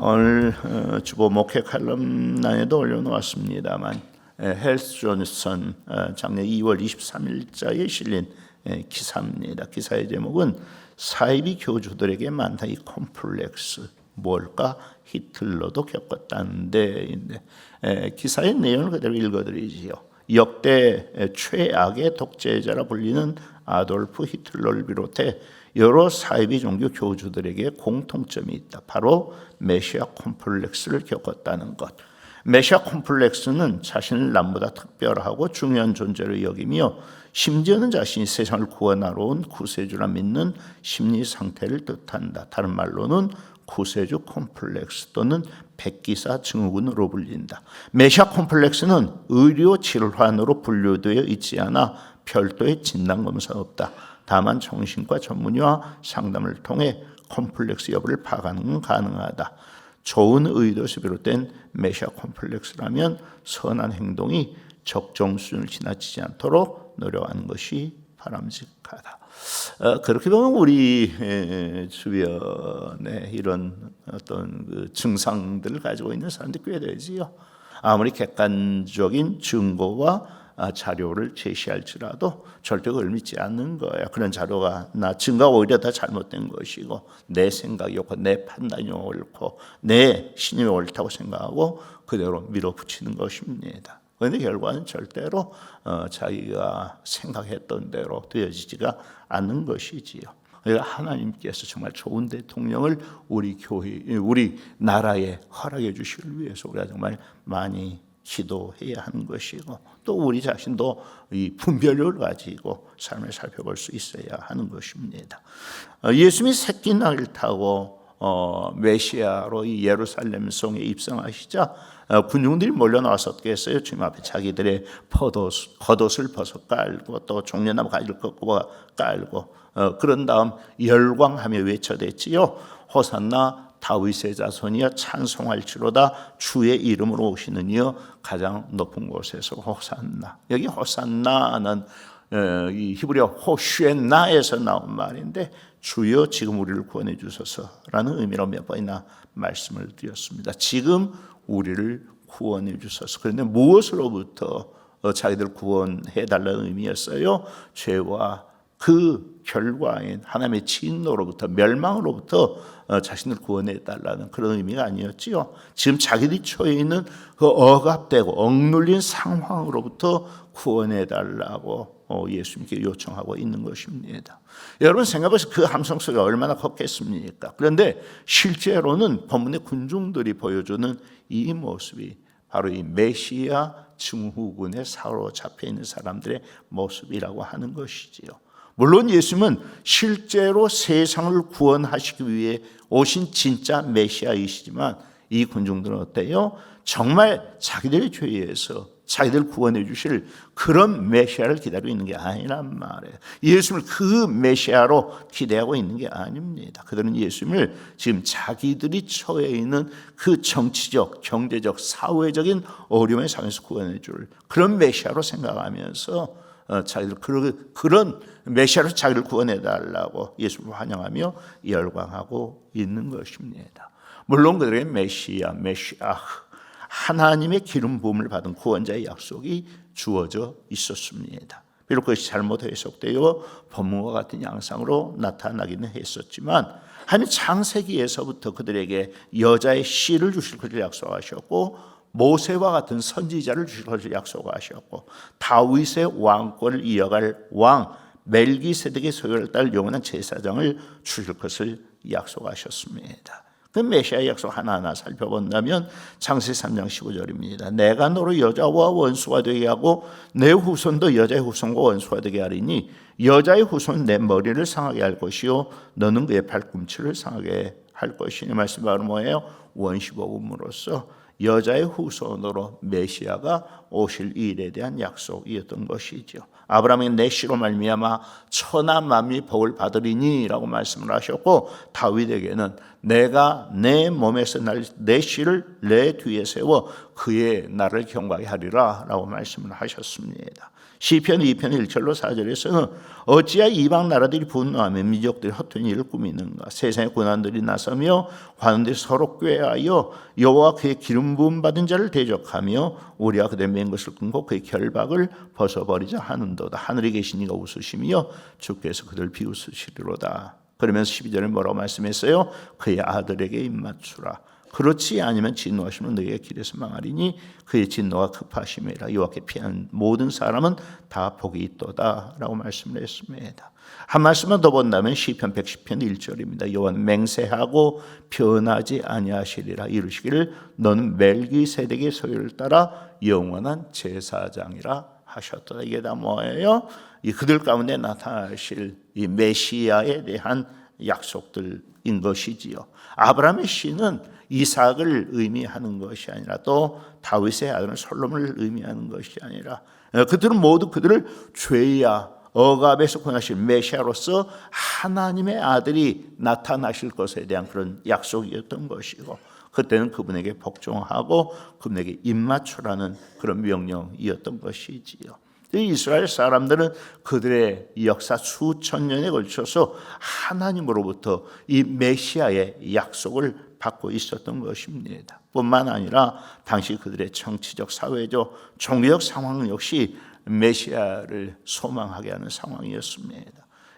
오늘 주보 목회 칼럼란에도 올려놓았습니다만 헬스 존슨 작년 2월 23일자에 실린 기사입니다. 기사의 제목은 사이비 교주들에게 많다 이 콤플렉스 뭘까? 히틀러도 겪었다는 데인데 기사의 내용을 그대로 읽어드리지요. 역대 최악의 독재자라 불리는 아돌프 히틀러를 비롯해 여러 사이비 종교 교주들에게 공통점이 있다. 바로 메시아 콤플렉스를 겪었다는 것. 메시아 콤플렉스는 자신을 남보다 특별하고 중요한 존재로 여기며 심지어는 자신이 세상을 구원하러 온 구세주라 믿는 심리 상태를 뜻한다. 다른 말로는 구세주 콤플렉스 또는 백기사 증후군으로 불린다. 메시아 콤플렉스는 의료 질환으로 분류되어 있지 않아 별도의 진단검사가 없다. 다만 정신과 전문의와 상담을 통해 콤플렉스 여부를 파악하는 건 가능하다. 좋은 의도에서 비롯된 메시아 콤플렉스라면 선한 행동이 적정 수준을 지나치지 않도록 노력하는 것이 바람직하다. 그렇게 보면 우리 주변에 이런 어떤 그 증상들을 가지고 있는 사람들이 꽤 되지요. 아무리 객관적인 증거와 자료를 제시할지라도 절대 그걸 믿지 않는 거예요. 그런 자료가 증거가 오히려 더 잘못된 것이고 내 생각이 옳고 내 판단이 옳고 내 신념이 옳다고 생각하고 그대로 밀어붙이는 것입니다. 그런데 결과는 절대로 자기가 생각했던 대로 되어지지가 않는 것이지요. 그러니까 하나님께서 정말 좋은 대통령을 우리 교회, 우리 나라에 허락해 주시기 위해서 우리가 정말 많이 기도해야 하는 것이고 또 우리 자신도 이 분별력을 가지고 삶을 살펴볼 수 있어야 하는 것입니다. 예수님이 새끼 낙을 타고 메시아로 이 예루살렘 성에 입성하시자 군중들이 몰려나와서 어떻게 했어요? 주님 앞에 자기들의 겉옷을 벗어 깔고 또 종려나무 가지를 꺾어 깔고 그런 다음 열광하며 외쳐댔지요. 호산나 다윗의 자손이여 찬송할지로다 주의 이름으로 오시는 이여 가장 높은 곳에서 호산나. 여기 호산나는 이 히브리어 호슈엔나에서 나온 말인데 주여 지금 우리를 구원해 주소서라는 의미로 몇 번이나 말씀을 드렸습니다. 지금 우리를 구원해 주소서. 그런데 무엇으로부터 자기들 구원해 달라는 의미였어요? 죄와 그 결과인 하나님의 진노로부터 멸망으로부터 자신을 구원해 달라는 그런 의미가 아니었지요. 지금 자기들이 처해 있는 그 억압되고 억눌린 상황으로부터 구원해 달라고 예수님께 요청하고 있는 것입니다. 여러분 생각해보세요. 그 함성 소리가 얼마나 컸겠습니까? 그런데 실제로는 본문의 군중들이 보여주는 이 모습이 바로 이 메시아 증후군에 사로잡혀 있는 사람들의 모습이라고 하는 것이지요. 물론 예수님은 실제로 세상을 구원하시기 위해 오신 진짜 메시아이시지만 이 군중들은 어때요? 정말 자기들의 죄에서 자기들 구원해 주실 그런 메시아를 기다리고 있는 게 아니란 말이에요. 예수님을 그 메시아로 기대하고 있는 게 아닙니다. 그들은 예수님을 지금 자기들이 처해 있는 그 정치적, 경제적, 사회적인 어려움의 상황에서 구원해 줄 그런 메시아로 생각하면서 자기들 그런 메시아로 자기를 구원해 달라고 예수를 환영하며 열광하고 있는 것입니다. 물론 그들의 메시아 하나님의 기름 부음을 받은 구원자의 약속이 주어져 있었습니다. 비록 그것이 잘못 해석되어 본문과 같은 양상으로 나타나기는 했었지만 하나님 창세기에서부터 그들에게 여자의 씨를 주실 것을 약속하셨고 모세와 같은 선지자를 주실 것을 약속하셨고 다윗의 왕권을 이어갈 왕 멜기세덱의 소유를 따를 영원한 제사장을 주실 것을 약속하셨습니다. 그 메시아의 약속 하나하나 살펴본다면 창세기 3장 15절입니다. 내가 너로 여자와 원수가 되게 하고 내 후손도 여자의 후손과 원수가 되게 하리니 여자의 후손은 내 머리를 상하게 할 것이요 너는 그의 발꿈치를 상하게 할 것이니 말씀 바로 뭐예요? 원시복음으로서 여자의 후손으로 메시아가 오실 일에 대한 약속이었던 것이죠. 아브라함의 내 씨로 말미암아 천하 만민이 복을 받으리니라고 말씀을 하셨고 다윗에게는 내가 내 몸에서 내 씨를 내 뒤에 세워 그의 나를 경배하게 하리라라고 말씀을 하셨습니다. 시편 2편 1절로 4절에서는 어찌하여 이방 나라들이 분노하며 민족들이 허튼 일을 꾸미는가. 세상의 고난들이 나서며 관원들이 서로 꾀하여 여호와 그의 기름 부음 받은 자를 대적하며 우리가 그들의 맨 것을 끊고 그의 결박을 벗어버리자 하는도다. 하늘에 계신 이가 웃으시며 주께서 그들 비웃으시리로다. 그러면서 12절에 뭐라고 말씀했어요? 그의 아들에게 입맞추라. 그렇지 아니면 진노하시면 너희의 길에서 망하리니 그의 진노가 급하심이라. 여호와께 피하는 모든 사람은 다 복이 있도다 라고 말씀을 했습니다. 한 말씀만 더 본다면 시편 110편 1절입니다. 여호와는 맹세하고 변하지 아니하시리라. 이르시기를 너는 멜기세덱의 소유를 따라 영원한 제사장이라 하셨도다. 이게 다 뭐예요? 이 그들 가운데 나타나실 이 메시아에 대한 약속들인 것이지요. 아브라함의 씨는 이삭을 의미하는 것이 아니라 또 다윗의 아들 솔로몬을 의미하는 것이 아니라 그들은 모두 그들을 죄야 억압에서 구원하실 메시아로서 하나님의 아들이 나타나실 것에 대한 그런 약속이었던 것이고, 그때는 그분에게 복종하고 그분에게 입맞추라는 그런 명령이었던 것이지요. 이스라엘 사람들은 그들의 역사 수천 년에 걸쳐서 하나님으로부터 이 메시아의 약속을 받고 있었던 것입니다. 뿐만 아니라 당시 그들의 정치적, 사회적, 종교적 상황 역시 메시아를 소망하게 하는 상황이었습니다.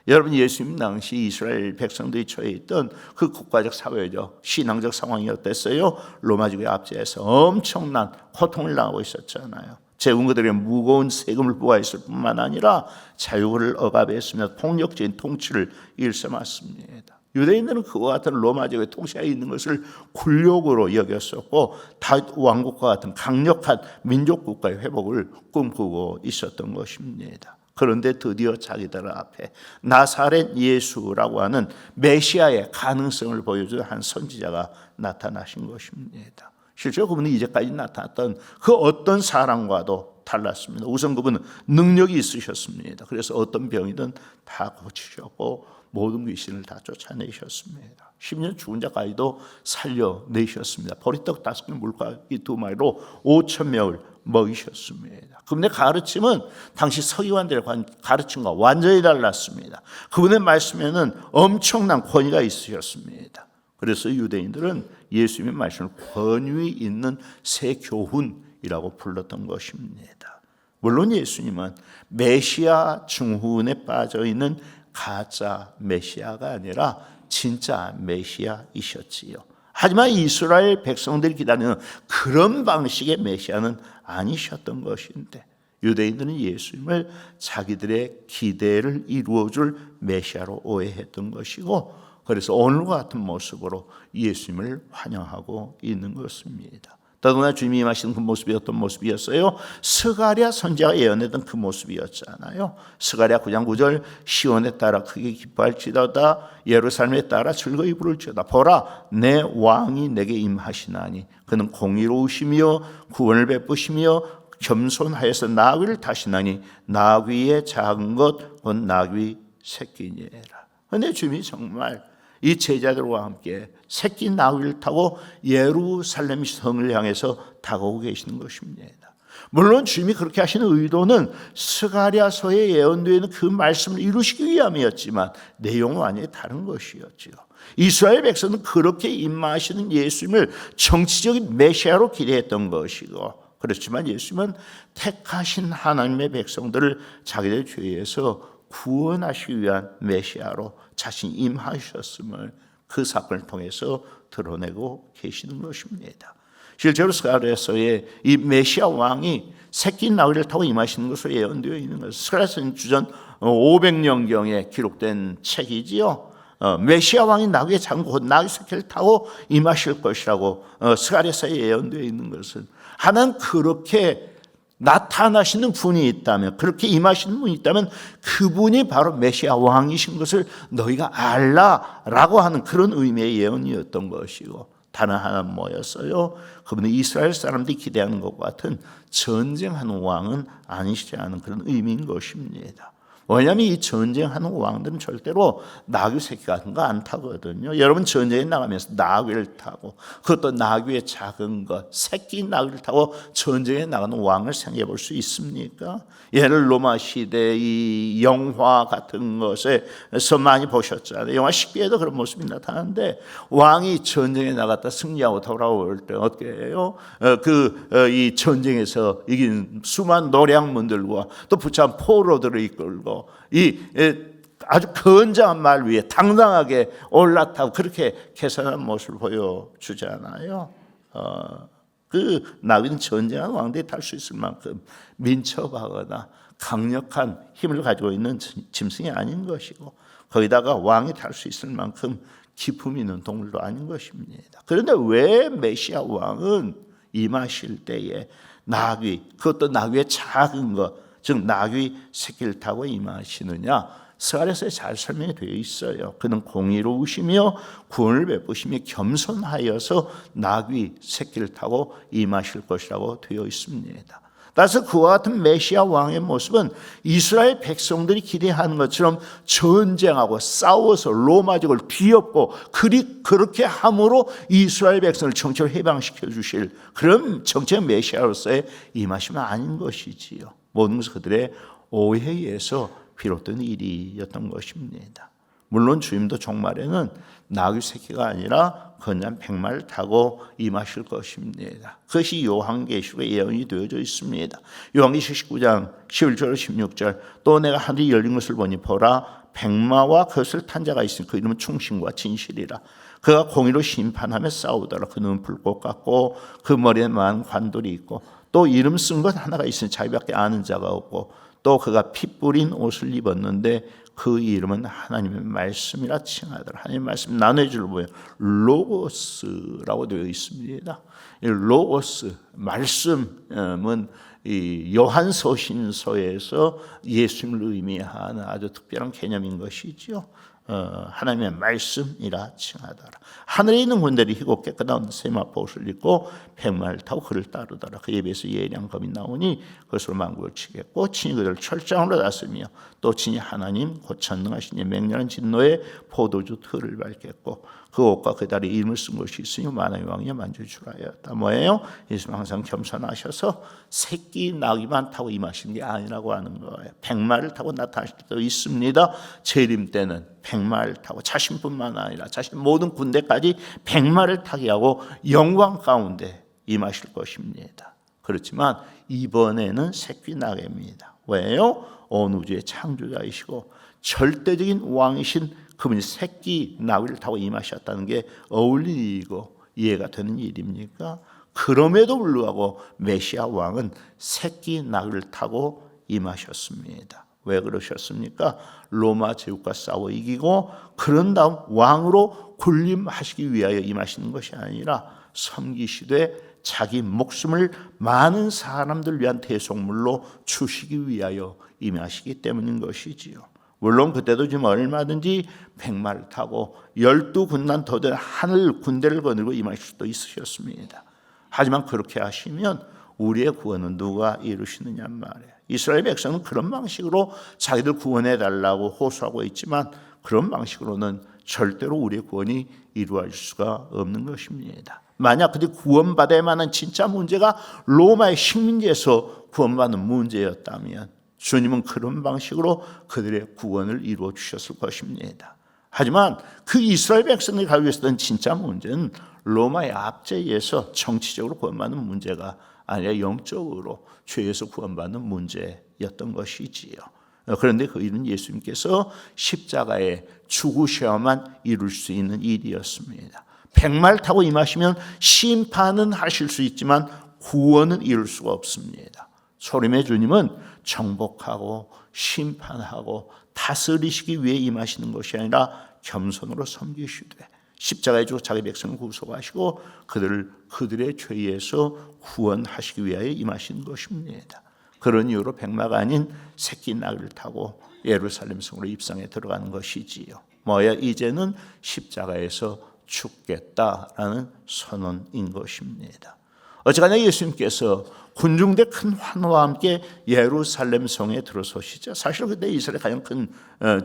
여러분, 예수님 당시 이스라엘 백성들이 처해 있던 그 국가적, 사회적, 신앙적 상황이 어땠어요? 로마제국의 압제에서 엄청난 고통을 당하고 있었잖아요. 제국들에게 무거운 세금을 부과했을 뿐만 아니라 자유를 억압했으며 폭력적인 통치를 일삼았습니다. 유대인들은 그와 같은 로마제국의 통치하에 있는 것을 굴욕으로 여겼었고 다윗 왕국과 같은 강력한 민족국가의 회복을 꿈꾸고 있었던 것입니다. 그런데 드디어 자기들 앞에 나사렛 예수라고 하는 메시아의 가능성을 보여주는 한 선지자가 나타나신 것입니다. 실제로 그분은 이제까지 나타났던 그 어떤 사람과도 달랐습니다. 우선 그분은 능력이 있으셨습니다. 그래서 어떤 병이든 다 고치셨고 모든 귀신을 다 쫓아내셨습니다. 10년 죽은 자까지도 살려내셨습니다. 보리떡 5개 물고기 2마리로 5,000명을 먹이셨습니다. 그분의 가르침은 당시 서기관들의 가르침과 완전히 달랐습니다. 그분의 말씀에는 엄청난 권위가 있으셨습니다. 그래서 유대인들은 예수님의 말씀을 권위 있는 새 교훈이라고 불렀던 것입니다. 물론 예수님은 메시아 증후군에 빠져있는 가짜 메시아가 아니라 진짜 메시아이셨지요. 하지만 이스라엘 백성들이 기다리는 그런 방식의 메시아는 아니셨던 것인데 유대인들은 예수님을 자기들의 기대를 이루어줄 메시아로 오해했던 것이고, 그래서 오늘과 같은 모습으로 예수님을 환영하고 있는 것입니다. 더구나 주님이 임하시는 그 모습이 어떤 모습이었어요? 스가랴 선지자가 예언했던 그 모습이었잖아요. 스가랴 9장 9절 시온에 따라 크게 기뻐할지어다 예루살렘에 따라 즐거이 부를지어다. 보라 내 왕이 내게 임하시나니 그는 공의로우시며 구원을 베푸시며 겸손하여서 나귀를 타시나니 나귀의 작은 것 곧 나귀 새끼니라. 그런데 주님이 정말 이 제자들과 함께 새끼 나귀를 타고 예루살렘 성을 향해서 다가오고 계시는 것입니다. 물론 주님이 그렇게 하시는 의도는 스가랴서에 예언되어 있는 그 말씀을 이루시기 위함이었지만 내용은 완전히 다른 것이었죠. 이스라엘 백성은 그렇게 임하시는 예수님을 정치적인 메시아로 기대했던 것이고, 그렇지만 예수님은 택하신 하나님의 백성들을 자기들 죄에서 구원하시기 위한 메시아로 자신이 임하셨음을 그 사건을 통해서 드러내고 계시는 것입니다. 실제로 스가랴서에 이 메시아 왕이 새끼 나귀를 타고 임하시는 것으로 예언되어 있는 것은 스가랴서는 주전 500년경에 기록된 책이지요. 메시아 왕이 나귀의 작은 곧 나귀 새끼를 타고 임하실 것이라고 스가랴서에 예언되어 있는 것은 하나는 그렇게 나타나시는 분이 있다면, 그렇게 임하시는 분이 있다면 그분이 바로 메시아 왕이신 것을 너희가 알라라고 하는 그런 의미의 예언이었던 것이고, 다른 하나 뭐였어요? 그분은 이스라엘 사람들이 기대하는 것과 같은 전쟁하는 왕은 아니시지 않은 그런 의미인 것입니다. 왜냐하면 이 전쟁하는 왕들은 절대로 나귀 새끼 같은 거 안 타거든요. 여러분 전쟁에 나가면서 나귀를 타고, 그것도 나귀의 작은 것, 새끼 나귀를 타고 전쟁에 나가는 왕을 생각해 볼 수 있습니까? 예를 로마 시대 이 영화 같은 것에서 많이 보셨잖아요. 영화 10기에도 그런 모습이 나타나는데, 왕이 전쟁에 나갔다 승리하고 돌아올 때 어떻게 해요? 이 전쟁에서 이긴 수많은 노량문들과 또 부참 포로들을 이끌고 아주 건장한 말 위에 당당하게 올라타고 그렇게 계산한 모습을 보여주잖아요. 그 나귀는 전쟁한 왕들이 탈 수 있을 만큼 민첩하거나 강력한 힘을 가지고 있는 짐승이 아닌 것이고, 거기다가 왕이 탈 수 있을 만큼 기품 있는 동물도 아닌 것입니다. 그런데 왜 메시아 왕은 임하실 때에 나귀, 그것도 나귀의 작은 것, 즉 나귀 새끼를 타고 임하시느냐? 스가랴서에 잘 설명이 되어 있어요. 그는 공의로우시며 구원을 베푸시며 겸손하여서 나귀 새끼를 타고 임하실 것이라고 되어 있습니다. 따라서 그와 같은 메시아 왕의 모습은 이스라엘 백성들이 기대하는 것처럼 전쟁하고 싸워서 로마족을 뒤엎고 그렇게 함으로 이스라엘 백성을 정체로 해방시켜 주실 그런 정체적 메시아로서의 임하심은 아닌 것이지요. 모든 것은 그들의 오해에 의해서 비롯된 일이었던 것입니다. 물론 주님도 종말에는 나귀 새끼가 아니라 건장 백마를 타고 임하실 것입니다. 그것이 요한계시록에 예언이 되어져 있습니다. 요한계시록 19장 11절 16절, 또 내가 하늘이 열린 것을 보니 보라 백마와 그것을 탄 자가 있으니 그 이름은 충신과 진실이라. 그가 공의로 심판하며 싸우더라. 그 눈은 불꽃 같고 그 머리에 많은 관돌이 있고 또 이름 쓴 것 하나가 있으니 자기밖에 아는 자가 없고, 또 그가 피 뿌린 옷을 입었는데 그 이름은 하나님의 말씀이라 칭하더라. 하나님의 말씀 나눠줄 보면 로고스라고 되어 있습니다. 이 로고스 말씀은 이 요한서신서에서 예수님을 의미하는 아주 특별한 개념인 것이죠. 하나님의 말씀이라 칭하더라. 하늘에 있는 군대들이 희고 깨끗한 세마포 옷을 입고 백마를 타고 그를 따르더라. 그에 비해서 예리한 검이 나오니 그것으로 만국을 치겠고 친히 그들을 철장으로 다스리며 또 친히 하나님 곧 전능하시니 맹렬한 진노의 포도주 틀을 밟겠고 그 옷과 그 다리에 이름을 쓴 것이 있으니 만왕의 왕이여 만주의 주라였다. 뭐예요? 예수님 항상 겸손하셔서 새끼 나귀만 타고 임하신 게 아니라고 하는 거예요. 백마를 타고 나타나실 때도 있습니다. 재림 때는 백마를 타고 자신뿐만 아니라 자신 모든 군대까지 백마를 타게 하고 영광 가운데 임하실 것입니다. 그렇지만 이번에는 새끼 나귀입니다. 왜요? 온 우주의 창조자이시고 절대적인 왕이신 그분이 새끼 나귀를 타고 임하셨다는 게 어울리고 이해가 되는 일입니까? 그럼에도 불구하고 메시아 왕은 새끼 나귀를 타고 임하셨습니다. 왜 그러셨습니까? 로마 제국과 싸워 이기고 그런 다음 왕으로 군림하시기 위하여 임하시는 것이 아니라 섬기시되 자기 목숨을 많은 사람들 위한 대속물로 주시기 위하여 임하시기 때문인 것이지요. 물론 그때도 지금 얼마든지 백마를 타고 12군단 더 된 하늘 군대를 거느리고 임하실 수도 있으셨습니다. 하지만 그렇게 하시면 우리의 구원은 누가 이루시느냐 말이에요. 이스라엘 백성은 그런 방식으로 자기들 구원해 달라고 호소하고 있지만 그런 방식으로는 절대로 우리의 구원이 이루어질 수가 없는 것입니다. 만약 그들이 구원받아야 하는 진짜 문제가 로마의 식민지에서 구원받는 문제였다면 주님은 그런 방식으로 그들의 구원을 이루어 주셨을 것입니다. 하지만 그 이스라엘 백성들이 가지고 있었던 진짜 문제는 로마의 압제에 의해서 정치적으로 구원받는 문제가 아니라 영적으로 죄에서 구원받는 문제였던 것이지요. 그런데 그 일은 예수님께서 십자가에 죽으셔야만 이룰 수 있는 일이었습니다. 백마를 타고 임하시면 심판은 하실 수 있지만 구원은 이룰 수가 없습니다. 소림의 주님은 정복하고 심판하고 다스리시기 위해 임하시는 것이 아니라 겸손으로 섬기시되 십자가에 죽어 자기 백성을 구속하시고 그들의 죄에서 구원하시기 위하여 임하신 것입니다. 그런 이유로 백마가 아닌 새끼 나귀를 타고 예루살렘 성으로 입성해 들어가는 것이지요. 뭐야, 이제는 십자가에서 죽겠다라는 선언인 것입니다. 어쨌거나 예수님께서 군중대 큰 환호와 함께 예루살렘 성에 들어서시죠. 사실 그때 이스라엘 가장 큰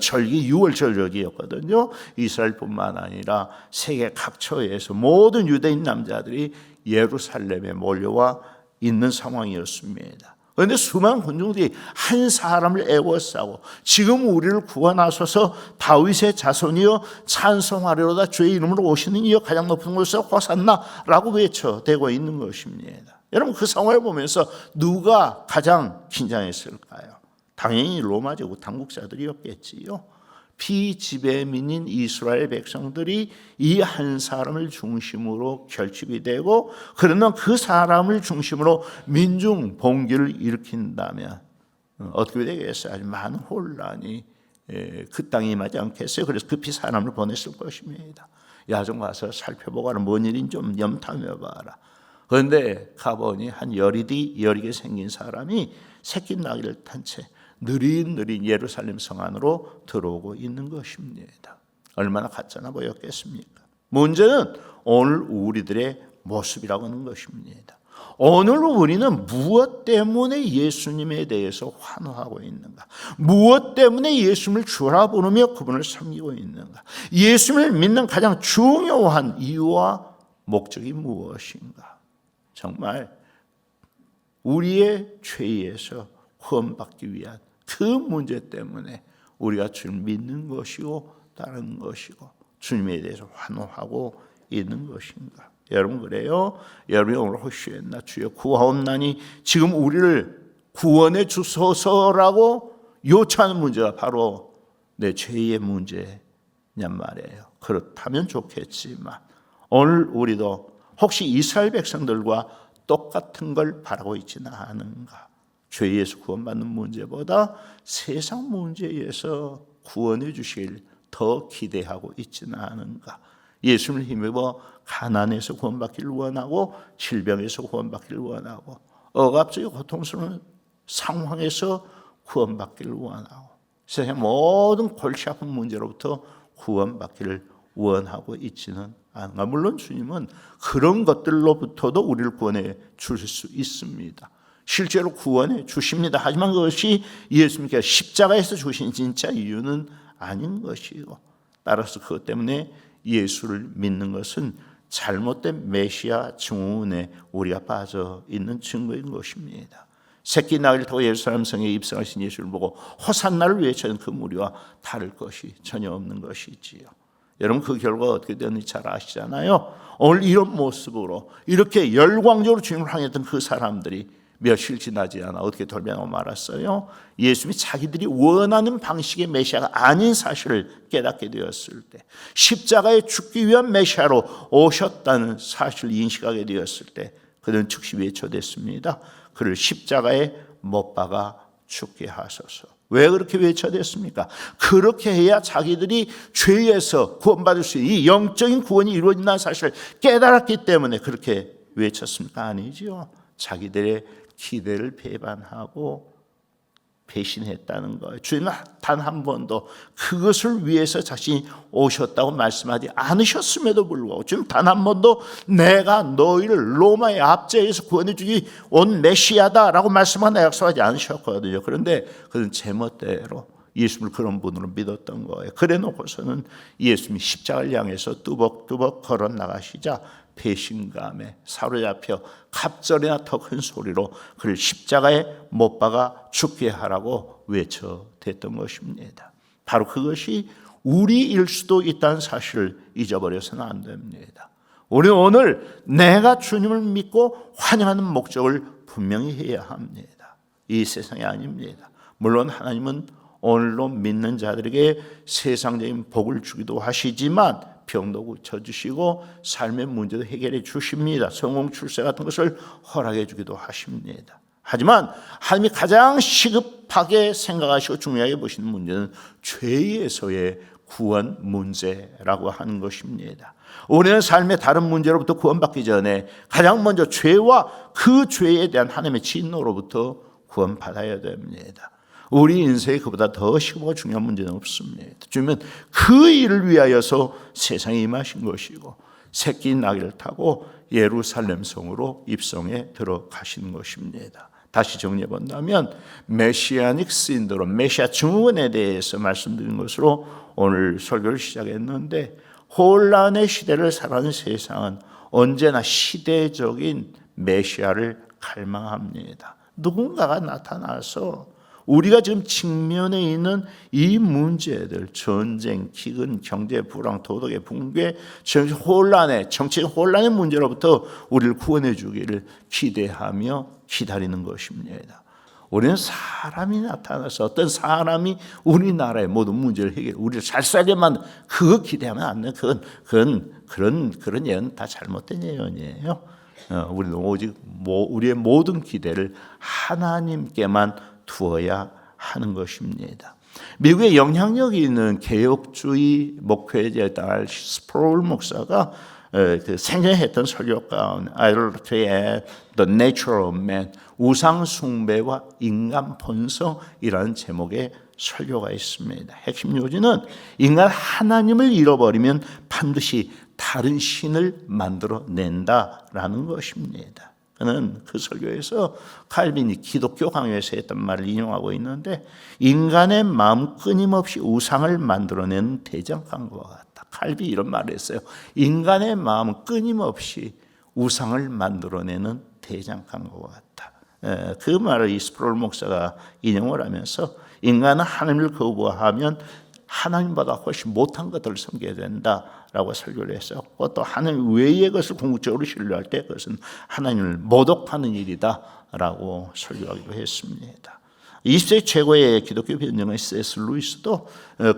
절기 6월 절기였거든요. 이스라엘뿐만 아니라 세계 각처에서 모든 유대인 남자들이 예루살렘에 몰려와 있는 상황이었습니다. 그런데 수많은 군중들이 한 사람을 애워싸고 지금 우리를 구원하소서 다윗의 자손이여 찬송하리로다 주의 이름으로 오시는 이여 가장 높은 곳에서 호산나라고 외쳐대고 있는 것입니다. 여러분 그 상황을 보면서 누가 가장 긴장했을까요? 당연히 로마 제국 당국자들이었겠지요. 피지배민인 이스라엘 백성들이 이 한 사람을 중심으로 결집이 되고 그러면 그 사람을 중심으로 민중 봉기를 일으킨다면 어떻게 되겠어요? 아주 많은 혼란이 그 땅에 임하지 않겠어요? 그래서 급히 사람을 보냈을 것입니다. 야 좀 가서 살펴보거라. 뭔 일인지 좀 염탐해봐라. 그런데 가보니 한 여리게 생긴 사람이 새끼 나귀를 탄 채 느릿느릿 예루살렘 성 안으로 들어오고 있는 것입니다. 얼마나 가짜나 보였겠습니까? 문제는 오늘 우리들의 모습이라고 하는 것입니다. 오늘 우리는 무엇 때문에 예수님에 대해서 환호하고 있는가? 무엇 때문에 예수님을 주라 부르며 그분을 섬기고 있는가? 예수님을 믿는 가장 중요한 이유와 목적이 무엇인가? 정말 우리의 죄에서 구원받기 위한 그 문제 때문에 우리가 주를 믿는 것이고 따르는 것이고 주님에 대해서 환호하고 있는 것인가? 여러분 그래요? 여러분이 오늘 호시했나 주여 구하옵나니 지금 우리를 구원해 주소서라고 요청하는 문제가 바로 내 죄의 문제냔 말이에요. 그렇다면 좋겠지만 오늘 우리도 혹시 이스라엘 백성들과 똑같은 걸 바라고 있지는 않은가? 죄에서 구원받는 문제보다 세상 문제에서 구원해 주실 더 기대하고 있지는 않은가? 예수님을 힘입어 가난에서 구원받기를 원하고 질병에서 구원받기를 원하고 억압적이고 고통스러운 상황에서 구원받기를 원하고 세상의 모든 골치 아픈 문제로부터 구원받기를 원하고 있지는 않은가? 물론 주님은 그런 것들로부터도 우리를 구원해 주실 수 있습니다. 실제로 구원해 주십니다. 하지만 그것이 예수님께서 십자가에서 주신 진짜 이유는 아닌 것이고 따라서 그것 때문에 예수를 믿는 것은 잘못된 메시아 증후군에 우리가 빠져 있는 증거인 것입니다. 새끼 나귀를 타고 예루살렘 성에 입성하신 예수를 보고 호산나를 외치는 그 무리와 다를 것이 전혀 없는 것이지요. 여러분 그 결과가 어떻게 되는지 잘 아시잖아요. 오늘 이런 모습으로 이렇게 열광적으로 주님을 향했던 그 사람들이 며칠 지나지 않아 어떻게 돌변하고 말았어요? 예수님이 자기들이 원하는 방식의 메시아가 아닌 사실을 깨닫게 되었을 때, 십자가에 죽기 위한 메시아로 오셨다는 사실을 인식하게 되었을 때 그들은 즉시 외쳐댔습니다. 그를 십자가에 못 박아 죽게 하소서. 왜 그렇게 외쳐댔습니까? 그렇게 해야 자기들이 죄에서 구원받을 수 있는 이 영적인 구원이 이루어진다는 사실을 깨달았기 때문에 그렇게 외쳤습니까? 아니죠. 자기들의 기대를 배반하고 배신했다는 거예요. 주님은 단 한 번도 그것을 위해서 자신이 오셨다고 말씀하지 않으셨음에도 불구하고 주님 단 한 번도 내가 너희를 로마의 압제에서 구원해 주기 온 메시아다라고 말씀하거나 약속하지 않으셨거든요. 그런데 그는 제멋대로 예수님을 그런 분으로 믿었던 거예요. 그래 놓고서는 예수님이 십자가를 향해서 뚜벅뚜벅 걸어 나가시자 배신감에 사로잡혀 갑절이나 더 큰 소리로 그를 십자가에 못 박아 죽게 하라고 외쳐댔던 것입니다. 바로 그것이 우리일 수도 있다는 사실을 잊어버려서는 안 됩니다. 우리는 오늘 내가 주님을 믿고 환영하는 목적을 분명히 해야 합니다. 이 세상이 아닙니다. 물론 하나님은 오늘도 믿는 자들에게 세상적인 복을 주기도 하시지만 병도 고쳐주시고 삶의 문제도 해결해 주십니다. 성공 출세 같은 것을 허락해 주기도 하십니다. 하지만 하나님이 가장 시급하게 생각하시고 중요하게 보시는 문제는 죄에서의 구원 문제라고 하는 것입니다. 우리는 삶의 다른 문제로부터 구원받기 전에 가장 먼저 죄와 그 죄에 대한 하나님의 진노로부터 구원받아야 됩니다. 우리 인생에 그보다 더 시급하고 중요한 문제는 없습니다. 주님은 그 일을 위하여서 세상에 임하신 것이고 새끼 나귀를 타고 예루살렘 성으로 입성해 들어가시는 것입니다. 다시 정리해 본다면 메시아닉 신드롬, 메시아 증후군에 대해서 말씀드린 것으로 오늘 설교를 시작했는데, 혼란의 시대를 살아가는 세상은 언제나 시대적인 메시아를 갈망합니다. 누군가가 나타나서 우리가 지금 직면해 있는 이 문제들, 전쟁, 기근, 경제 불황, 도덕의 붕괴, 정치적 혼란의 문제로부터 우리를 구원해 주기를 기대하며 기다리는 것입니다. 우리는 사람이 나타나서 어떤 사람이 우리나라의 모든 문제를 해결해 우리를 잘 살게 만든, 그거 기대하면 안 돼. 그런 예언 다 잘못된 예언이에요. 우리는 오직 우리의 모든 기대를 하나님께만 두어야 하는 것입니다. 미국의 영향력이 있는 개혁주의 목회자에 따라 스프롤 목사가 생전에 했던 설교 가운데 Idolatry and the Nature of Man, 우상 숭배와 인간 본성이라는 제목의 설교가 있습니다. 핵심 요지는 인간 하나님을 잃어버리면 반드시 다른 신을 만들어낸다라는 것입니다. 그는 그 설교에서 칼빈이 기독교 강요에서 했던 말을 인용하고 있는데, 인간의 마음 끊임없이 우상을 만들어내는 대장간과 같다. 칼빈이 이런 말을 했어요. 인간의 마음은 끊임없이 우상을 만들어내는 대장간과 같다. 그 말을 이 스프롤 목사가 인용을 하면서, 인간은 하나님을 거부하면 하나님보다 훨씬 못한 것들을 섬겨야 된다라고 설교를 했었고, 또 하나님 외의 것을 궁극적으로 신뢰할 때 그것은 하나님을 모독하는 일이다라고 설교하기도 했습니다. 20세기 최고의 기독교 변증의 C.S. 루이스도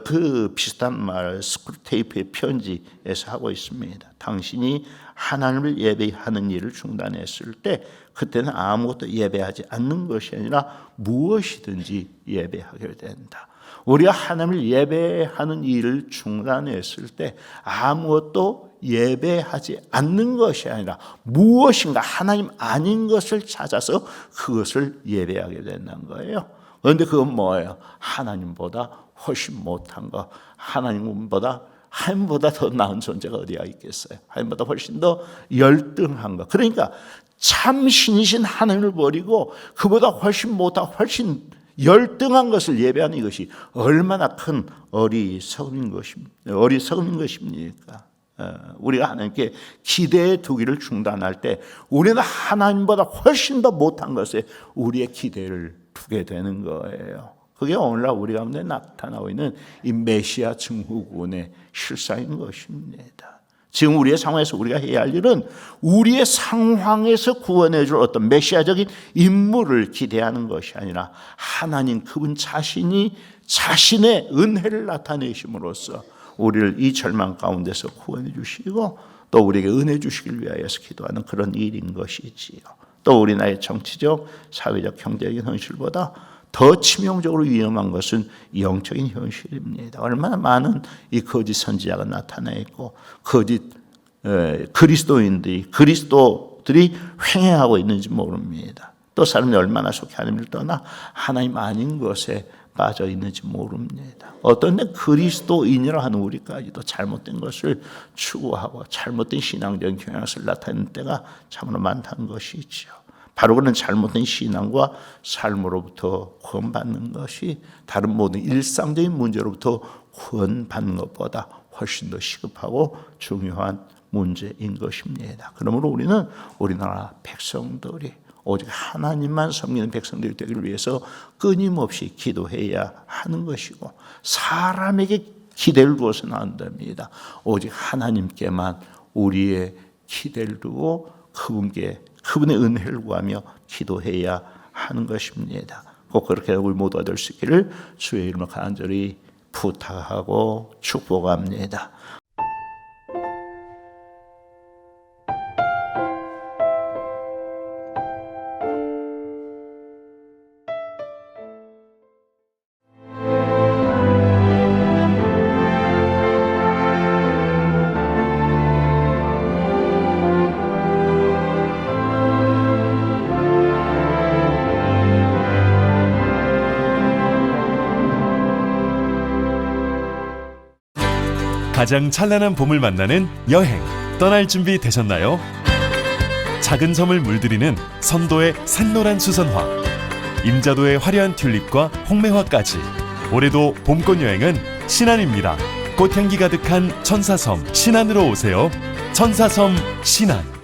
그 비슷한 말 스크루테이프의 편지에서 하고 있습니다. 당신이 하나님을 예배하는 일을 중단했을 때 그때는 아무것도 예배하지 않는 것이 아니라 무엇이든지 예배하게 된다. 우리가 하나님을 예배하는 일을 중단했을 때 아무것도 예배하지 않는 것이 아니라 무엇인가 하나님 아닌 것을 찾아서 그것을 예배하게 된다는 거예요. 그런데 그건 뭐예요? 하나님보다 훨씬 못한 것, 하나님보다 더 나은 존재가 어디가 있겠어요? 하나님보다 훨씬 더 열등한 것. 그러니까 참 신이신 하나님을 버리고 그보다 훨씬 못하고 훨씬 열등한 것을 예배하는 이것이 얼마나 큰 어리석음인 것입니까? 우리가 하나님께 기대의 두기를 중단할 때 우리는 하나님보다 훨씬 더 못한 것에 우리의 기대를 두게 되는 거예요. 그게 오늘날 우리 가운데 나타나고 있는 이 메시아 증후군의 실상인 것입니다. 지금 우리의 상황에서 우리가 해야 할 일은 우리의 상황에서 구원해 줄 어떤 메시아적인 인물을 기대하는 것이 아니라 하나님 그분 자신이 자신의 은혜를 나타내심으로써 우리를 이 절망 가운데서 구원해 주시고 또 우리에게 은혜 주시길 위하여서 기도하는 그런 일인 것이지요. 또 우리나라의 정치적, 사회적, 경제적인 현실보다 더 치명적으로 위험한 것은 영적인 현실입니다. 얼마나 많은 이 거짓 선지자가 나타나 있고 거짓 그리스도들이 횡행하고 있는지 모릅니다. 또 사람들이 얼마나 속히 하나님을 떠나 하나님 아닌 것에 빠져 있는지 모릅니다. 어떤 때 그리스도인이라 하는 우리까지도 잘못된 것을 추구하고 잘못된 신앙적인 경향을 나타내는 때가 참으로 많다는 것이죠. 바로 그런 잘못된 신앙과 삶으로부터 구원받는 것이 다른 모든 일상적인 문제로부터 구원받는 것보다 훨씬 더 시급하고 중요한 문제인 것입니다. 그러므로 우리는 우리나라 백성들이 오직 하나님만 섬기는 백성들이 되기를 위해서 끊임없이 기도해야 하는 것이고, 사람에게 기대를 두어서는 안 됩니다. 오직 하나님께만 우리의 기대를 두고 그분의 은혜를 구하며 기도해야 하는 것입니다. 꼭 그렇게 우리 모두가 될 수 있기를 주의 이름으로 간절히 부탁하고 축복합니다. 가장 찬란한 봄을 만나는 여행 떠날 준비 되셨나요? 작은 섬을 물들이는 선도의 샛노란 수선화, 임자도의 화려한 튤립과 홍매화까지 올해도 봄꽃 여행은 신안입니다. 꽃향기 가득한 천사섬 신안으로 오세요. 천사섬 신안.